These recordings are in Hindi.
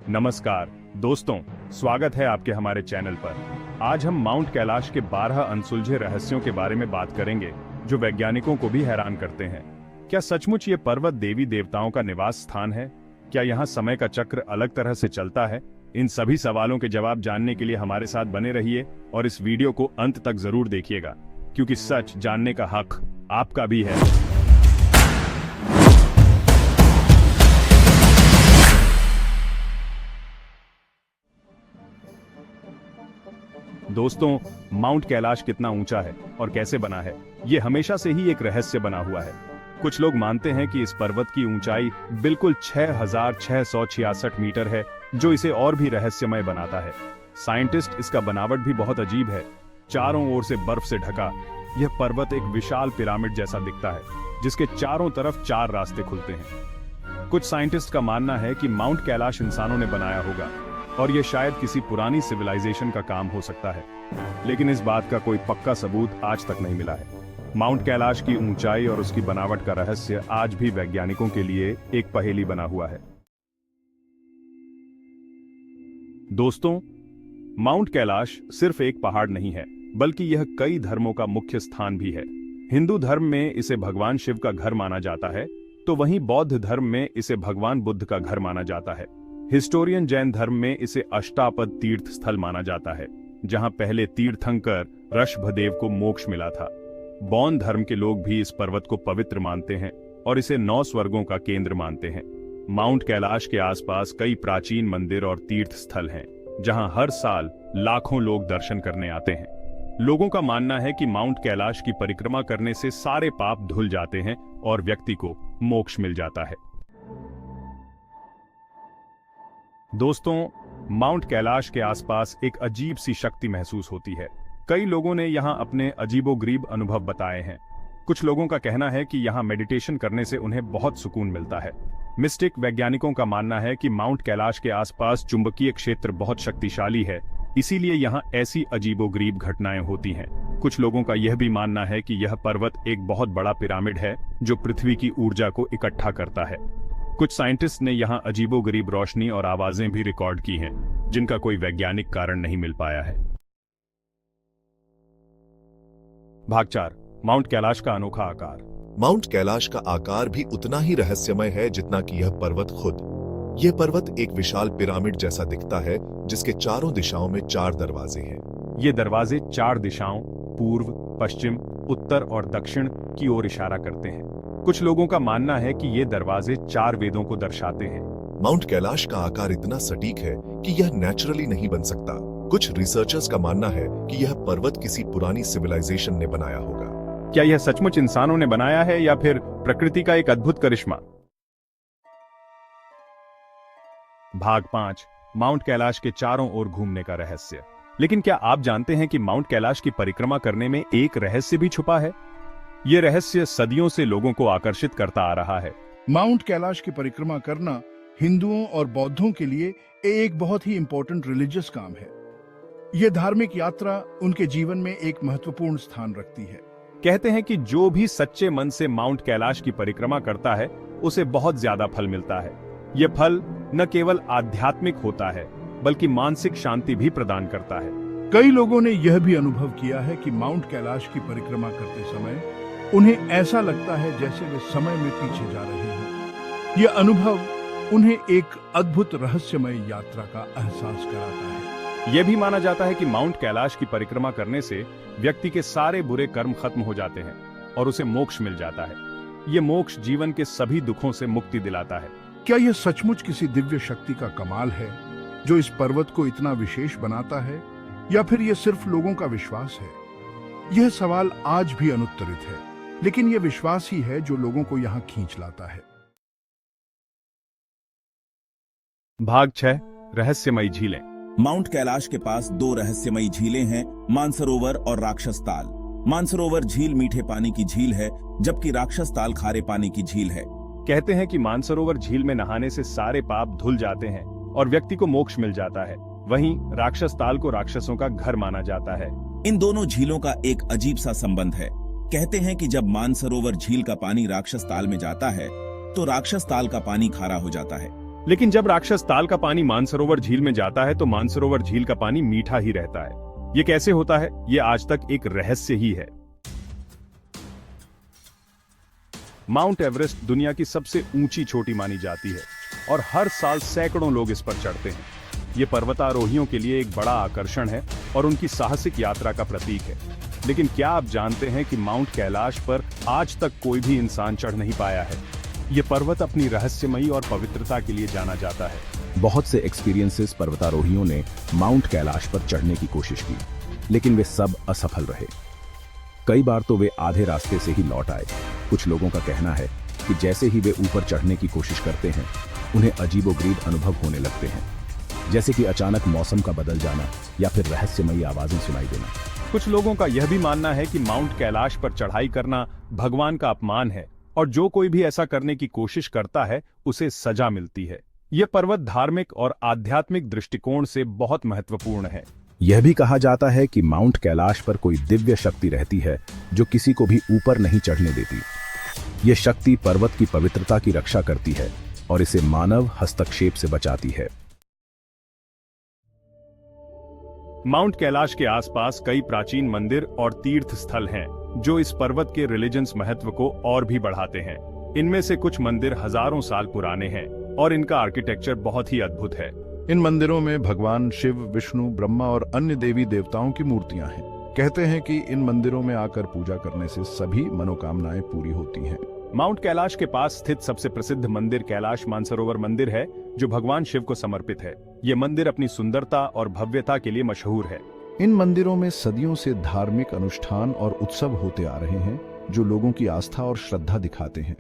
नमस्कार दोस्तों, स्वागत है आपके हमारे चैनल पर। आज हम माउंट कैलाश के 12 अनसुलझे रहस्यों के बारे में बात करेंगे जो वैज्ञानिकों को भी हैरान करते हैं। क्या सचमुच ये पर्वत देवी देवताओं का निवास स्थान है? क्या यहाँ समय का चक्र अलग तरह से चलता है? इन सभी सवालों के जवाब जानने के लिए हमारे साथ बने रहिए और इस वीडियो को अंत तक जरूर देखिएगा, क्योंकि सच जानने का हक आपका भी है। दोस्तों, माउंट कैलाश कितना ऊंचा है और कैसे बना है, ये हमेशा से ही एक रहस्य बना हुआ है। कुछ लोग मानते हैं कि इस पर्वत की ऊंचाई बिल्कुल 6,666 मीटर है, जो इसे और भी रहस्यमय बनाता है। साइंटिस्ट इसका बनावट भी बहुत अजीब है। चारों ओर से बर्फ से ढका यह पर्वत एक विशाल पिरामिड जैसा दिखता है, जिसके चारों तरफ 4 रास्ते खुलते हैं। कुछ साइंटिस्ट का मानना है कि माउंट कैलाश इंसानों ने बनाया होगा और यह शायद किसी पुरानी सिविलाइजेशन का काम हो सकता है, लेकिन इस बात का कोई पक्का सबूत आज तक नहीं मिला है। माउंट कैलाश की ऊंचाई और उसकी बनावट का रहस्य आज भी वैज्ञानिकों के लिए एक पहेली बना हुआ है। दोस्तों, माउंट कैलाश सिर्फ एक पहाड़ नहीं है, बल्कि यह कई धर्मों का मुख्य स्थान भी है। हिंदू धर्म में इसे भगवान शिव का घर माना जाता है, तो वहीं बौद्ध धर्म में इसे भगवान बुद्ध का घर माना जाता है। हिस्टोरियन जैन धर्म में इसे अष्टापद तीर्थ स्थल माना जाता है, जहां पहले तीर्थंकर ऋषभदेव को मोक्ष मिला था। बौद्ध धर्म के लोग भी इस पर्वत को पवित्र मानते हैं और इसे 9 स्वर्गों का केंद्र मानते हैं। माउंट कैलाश के आसपास कई प्राचीन मंदिर और तीर्थ स्थल हैं, जहां हर साल लाखों लोग दर्शन करने आते हैं। लोगों का मानना है कि माउंट कैलाश की परिक्रमा करने से सारे पाप धुल जाते हैं और व्यक्ति को मोक्ष मिल जाता है। दोस्तों, माउंट कैलाश के आसपास एक अजीब सी शक्ति महसूस होती है। कई लोगों ने यहां अपने अजीबोगरीब अनुभव बताए हैं। कुछ लोगों का कहना है कि यहां मेडिटेशन करने से उन्हें बहुत सुकून मिलता है। मिस्टिक वैज्ञानिकों का मानना है कि माउंट कैलाश के आसपास चुंबकीय क्षेत्र बहुत शक्तिशाली है, इसीलिए यहां ऐसी अजीबोगरीब घटनाएं होती हैं। कुछ लोगों का यह भी मानना है कि यह पर्वत एक बहुत बड़ा पिरामिड है जो पृथ्वी की ऊर्जा को इकट्ठा करता है। कुछ साइंटिस्ट ने यहां अजीबोगरीब रोशनी और आवाजें भी रिकॉर्ड की हैं, जिनका कोई वैज्ञानिक कारण नहीं मिल पाया है। भाग 4, माउंट कैलाश का अनोखा आकार। माउंट कैलाश का आकार भी उतना ही रहस्यमय है जितना कि यह पर्वत खुद। यह पर्वत एक विशाल पिरामिड जैसा दिखता है, जिसके चारों दिशाओं में 4 दरवाजे हैं। ये दरवाजे 4 दिशाओं पूर्व, पश्चिम, उत्तर और दक्षिण की ओर इशारा करते हैं। कुछ लोगों का मानना है कि ये दरवाजे 4 वेदों को दर्शाते हैं। माउंट कैलाश का आकार इतना सटीक है कि यह नेचुरली नहीं बन सकता। कुछ रिसर्चर्स का मानना है कि यह पर्वत किसी पुरानी सिविलाइजेशन ने बनाया होगा। क्या यह सचमुच इंसानों ने बनाया है या फिर प्रकृति का एक अद्भुत करिश्मा? भाग 5, माउंट कैलाश के चारों ओर घूमने का रहस्य। लेकिन क्या आप जानते हैं कि माउंट कैलाश की परिक्रमा करने में एक रहस्य भी छुपा है? यह रहस्य सदियों से लोगों को आकर्षित करता आ रहा है। माउंट कैलाश की परिक्रमा करना हिंदुओं और बौद्धों के लिए एक बहुत ही इंपॉर्टेंट रिलीजियस काम है। यह धार्मिक यात्रा उनके जीवन में एक महत्वपूर्ण स्थान रखती है। कहते हैं कि जो भी सच्चे मन से माउंट कैलाश की परिक्रमा करता है, उसे बहुत ज्यादा फल मिलता है। यह फल न केवल आध्यात्मिक होता है, बल्कि मानसिक शांति भी प्रदान करता है। कई लोगों ने यह भी अनुभव किया है कि माउंट कैलाश की परिक्रमा करते समय उन्हें ऐसा लगता है जैसे वे समय में पीछे जा रहे हैं। यह अनुभव उन्हें एक अद्भुत रहस्यमय यात्रा का एहसास कराता है। यह भी माना जाता है कि माउंट कैलाश की परिक्रमा करने से व्यक्ति के सारे बुरे कर्म खत्म हो जाते हैं और उसे मोक्ष मिल जाता है। यह मोक्ष जीवन के सभी दुखों से मुक्ति दिलाता है। क्या यह सचमुच किसी दिव्य शक्ति का कमाल है जो इस पर्वत को इतना विशेष बनाता है, या फिर यह सिर्फ लोगों का विश्वास है? यह सवाल आज भी अनुत्तरित है, लेकिन यह विश्वास ही है जो लोगों को यहां खींच लाता है। भाग 6, रहस्यमयी झीलें। माउंट कैलाश के पास 2 रहस्यमयी झीलें हैं, मानसरोवर और राक्षस ताल। मानसरोवर झील मीठे पानी की झील है, जबकि राक्षस ताल खारे पानी की झील है। कहते हैं कि मानसरोवर झील में नहाने से सारे पाप धुल जाते हैं और व्यक्ति को मोक्ष मिल जाता है। वहीं राक्षस ताल को राक्षसों का घर माना जाता है। इन दोनों झीलों का एक अजीब सा संबंध है। कहते हैं कि जब मानसरोवर झील का पानी राक्षस ताल में जाता है, तो राक्षस ताल का पानी खारा हो जाता है। लेकिन जब राक्षस ताल का पानी मानसरोवर झील में जाता है तो मानसरोवर झील का पानी मीठा ही रहता है। ये कैसे होता है, ये आज तक एक रहस्य ही है। माउंट एवरेस्ट दुनिया की सबसे ऊंची चोटी मानी जाती है और हर साल सैकड़ों लोग इस पर चढ़ते हैं। ये पर्वतारोहियों के लिए एक बड़ा आकर्षण है और उनकी साहसिक यात्रा का प्रतीक है। लेकिन क्या आप जानते हैं कि माउंट कैलाश पर आज तक कोई भी इंसान चढ़ नहीं पाया है। ये पर्वत अपनी रहस्यमयी और पवित्रता के लिए जाना जाता है। बहुत से एक्सपीरियंसेस पर्वतारोहियों ने माउंट कैलाश पर चढ़ने की कोशिश की, लेकिन वे सब असफल रहे। कई बार तो वे आधे रास्ते से ही लौट आए। कुछ लोगों का कहना है कि जैसे ही वे ऊपर चढ़ने की कोशिश करते हैं, उन्हें अजीबोगरीब अनुभव होने लगते हैं, जैसे कि अचानक मौसम का बदल जाना या फिर रहस्यमयी आवाजें सुनाई देना। कुछ लोगों का यह भी मानना है कि माउंट कैलाश पर चढ़ाई करना भगवान का अपमान है और जो कोई भी ऐसा करने की कोशिश करता है उसे सजा मिलती है। यह पर्वत धार्मिक और आध्यात्मिक दृष्टिकोण से बहुत महत्वपूर्ण है। यह भी कहा जाता है कि माउंट कैलाश पर कोई दिव्य शक्ति रहती है जो किसी को भी ऊपर नहीं चढ़ने देती। यह शक्ति पर्वत की पवित्रता की रक्षा करती है और इसे मानव हस्तक्षेप से बचाती है। माउंट कैलाश के आसपास कई प्राचीन मंदिर और तीर्थ स्थल हैं, जो इस पर्वत के रिलीजियस महत्व को और भी बढ़ाते हैं। इनमें से कुछ मंदिर हजारों साल पुराने हैं और इनका आर्किटेक्चर बहुत ही अद्भुत है। इन मंदिरों में भगवान शिव, विष्णु, ब्रह्मा और अन्य देवी देवताओं की मूर्तियां हैं। कहते हैं कि इन मंदिरों में आकर पूजा करने से सभी मनोकामनाएं पूरी होती हैं। माउंट कैलाश के पास स्थित सबसे प्रसिद्ध मंदिर कैलाश मानसरोवर मंदिर है, जो भगवान शिव को समर्पित है। ये मंदिर अपनी सुंदरता और भव्यता के लिए मशहूर है। इन मंदिरों में सदियों से धार्मिक अनुष्ठान और उत्सव होते आ रहे हैं, जो लोगों की आस्था और श्रद्धा दिखाते हैं।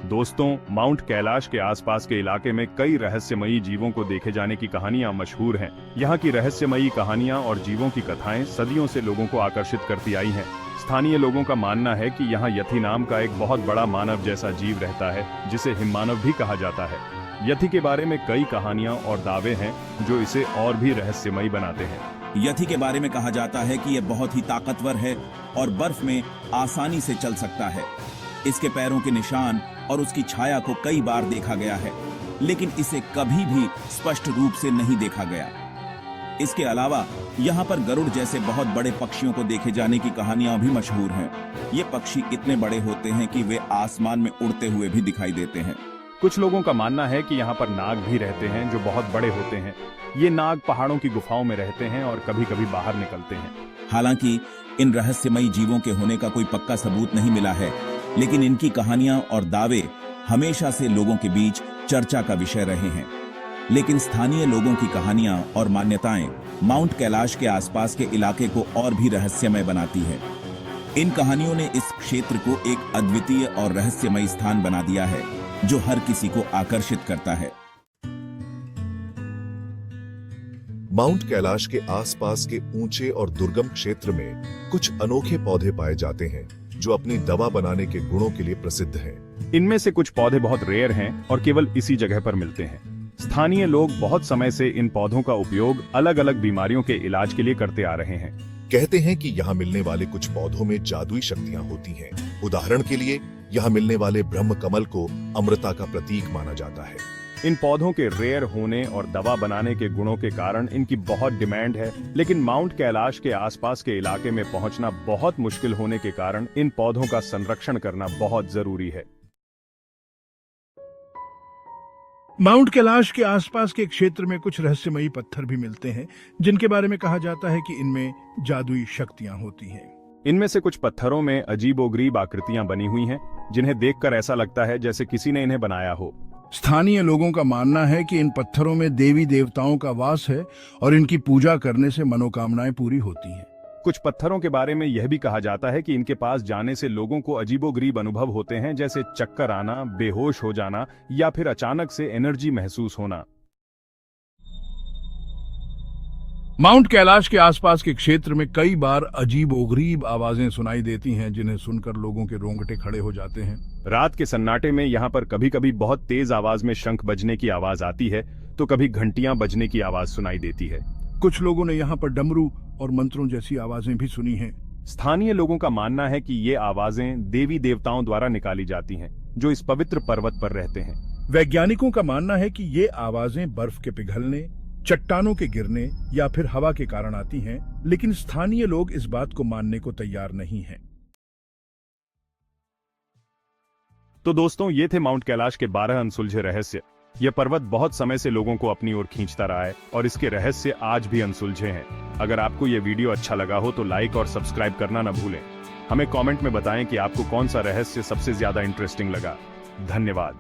दोस्तों, माउंट कैलाश के आसपास के इलाके में कई रहस्यमयी जीवों को देखे जाने की कहानियां मशहूर हैं। यहाँ की रहस्यमयी कहानियां और जीवों की कथाएं सदियों से लोगों को आकर्षित करती आई हैं। स्थानीय लोगों का मानना है कि यहाँ यथी नाम का एक बहुत बड़ा मानव जैसा जीव रहता है, जिसे हिममानव भी कहा जाता है। यथी के बारे में कई कहानियां और दावे हैं जो इसे और भी रहस्यमयी बनाते हैं। यथी के बारे में कहा जाता है कि यह बहुत ही ताकतवर है और बर्फ में आसानी से चल सकता है। इसके पैरों के निशान और उसकी छाया को कई बार देखा गया है, लेकिन इसे कभी भी स्पष्ट रूप से नहीं देखा गया। इसके अलावा यहाँ पर गरुड़ जैसे बहुत बड़े पक्षियों को देखे जाने की कहानियां भी मशहूर हैं। ये पक्षी इतने बड़े होते हैं कि वे आसमान में उड़ते हुए भी दिखाई देते हैं। कुछ लोगों का मानना है कि यहाँ पर नाग भी रहते हैं, जो बहुत बड़े होते हैं। ये नाग पहाड़ों की गुफाओं में रहते हैं और कभी कभी बाहर निकलते हैं। हालांकि इन रहस्यमयी जीवों के होने का कोई पक्का सबूत नहीं मिला है, लेकिन इनकी कहानियां और दावे हमेशा से लोगों के बीच चर्चा का विषय रहे हैं। लेकिन स्थानीय लोगों की कहानियां और मान्यताएं माउंट कैलाश के आसपास के इलाके को और भी रहस्यमय बनाती है। इन कहानियों ने इस क्षेत्र को एक अद्वितीय और रहस्यमय स्थान बना दिया है, जो हर किसी को आकर्षित करता है। माउंट कैलाश के आसपास के ऊंचे और दुर्गम क्षेत्र में कुछ अनोखे पौधे पाए जाते हैं, जो अपनी दवा बनाने के गुणों के लिए प्रसिद्ध हैं। इनमें से कुछ पौधे बहुत रेयर हैं और केवल इसी जगह पर मिलते हैं। स्थानीय लोग बहुत समय से इन पौधों का उपयोग अलग अलग बीमारियों के इलाज के लिए करते आ रहे हैं। कहते हैं कि यहाँ मिलने वाले कुछ पौधों में जादुई शक्तियां होती हैं। उदाहरण के लिए यहाँ मिलने वाले ब्रह्म कमल को अमृता का प्रतीक माना जाता है। इन पौधों के रेयर होने और दवा बनाने के गुणों के कारण इनकी बहुत डिमांड है, लेकिन माउंट कैलाश के आसपास के इलाके में पहुंचना बहुत मुश्किल होने के कारण इन पौधों का संरक्षण करना बहुत जरूरी है। माउंट कैलाश के आसपास के क्षेत्र में कुछ रहस्यमयी पत्थर भी मिलते हैं, जिनके बारे में कहा जाता है कि इनमें जादुई शक्तियां होती हैं। इनमें से कुछ पत्थरों में अजीबोगरीब आकृतियां बनी हुई हैं, जिन्हें देखकर ऐसा लगता है जैसे किसी ने इन्हें बनाया हो। स्थानीय लोगों का मानना है कि इन पत्थरों में देवी देवताओं का वास है और इनकी पूजा करने से मनोकामनाएं पूरी होती हैं। कुछ पत्थरों के बारे में यह भी कहा जाता है कि इनके पास जाने से लोगों को अजीबोगरीब अनुभव होते हैं, जैसे चक्कर आना, बेहोश हो जाना या फिर अचानक से एनर्जी महसूस होना। माउंट कैलाश के आसपास के क्षेत्र में कई बार अजीबोगरीब आवाजें सुनाई देती हैं, जिन्हें सुनकर लोगों के रोंगटे खड़े हो जाते हैं। रात के सन्नाटे में यहाँ पर कभी कभी बहुत तेज आवाज में शंख बजने की आवाज आती है, तो कभी घंटियां बजने की आवाज सुनाई देती है। कुछ लोगों ने यहाँ पर डमरू और मंत्रों जैसी आवाजें भी सुनी हैं। स्थानीय लोगों का मानना है कि ये आवाजें देवी देवताओं द्वारा निकाली जाती हैं, जो इस पवित्र पर्वत पर रहते हैं। वैज्ञानिकों का मानना है कि ये आवाजें बर्फ के पिघलने, चट्टानों के गिरने या फिर हवा के कारण आती हैं, लेकिन स्थानीय लोग इस बात को मानने को तैयार नहीं हैं। तो दोस्तों, ये थे माउंट कैलाश के 12 अनसुलझे रहस्य। यह पर्वत बहुत समय से लोगों को अपनी ओर खींचता रहा है और इसके रहस्य आज भी अनसुलझे हैं। अगर आपको यह वीडियो अच्छा लगा हो तो लाइक और सब्सक्राइब करना न भूलें। हमें कमेंट में बताएं कि आपको कौन सा रहस्य सबसे ज्यादा इंटरेस्टिंग लगा। धन्यवाद।